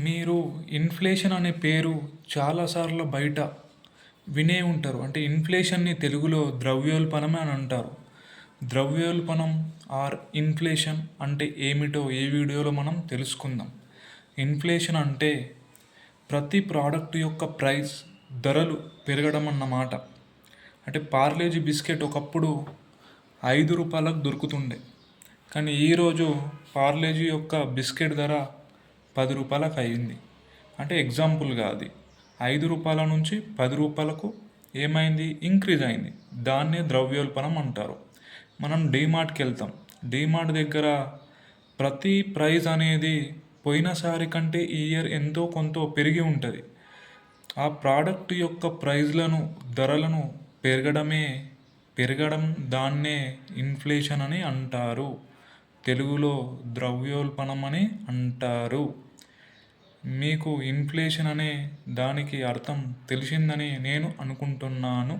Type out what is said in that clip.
మీరు ఇన్ఫ్లేషన్ అనే పేరు చాలాసార్లు బయట వినే ఉంటారు. అంటే ఇన్ఫ్లేషన్‌ని తెలుగులో ద్రవ్యోల్బణం అని అంటారు. ద్రవ్యోల్బణం ఆర్ ఇన్ఫ్లేషన్ అంటే ఏమిటో ఈ వీడియోలో మనం తెలుసుకుందాం. ఇన్ఫ్లేషన్ అంటే ప్రతి ప్రోడక్ట్ యొక్క ప్రైస్ ధరలు పెరగడం అన్నమాట. అంటే పార్లేజీ బిస్కెట్ ఒకప్పుడు రూ. 5కు దొరుకుతుండే. కానీ ఈరోజు పార్లేజీ యొక్క బిస్కెట్ ధర రూ. 10కి అయింది. అంటే ఎగ్జాంపుల్గా అది రూ. 5 నుంచి రూ. 10కు ఏమైంది, ఇంక్రీజ్ అయింది. దాన్నే ద్రవ్యోల్బణం అంటారు. మనం డీమార్ట్కి వెళ్తాం. డీమార్ట్ దగ్గర ప్రతి ప్రైజ్ అనేది పోయినసారి కంటే ఈ ఇయర్ ఎంతో కొంత పెరిగి ఉంటుంది. ఆ ప్రోడక్ట్ యొక్క ప్రైజ్లను ధరలను పెరగడం దాన్నే ఇన్ఫ్లేషన్ అని అంటారు. తెలుగులో ద్రవ్యోల్బణం అని అంటారు. మీకు ఇన్ఫ్లేషన్ అనే దానికి అర్థం తెలిసిందని నేను అనుకుంటున్నాను.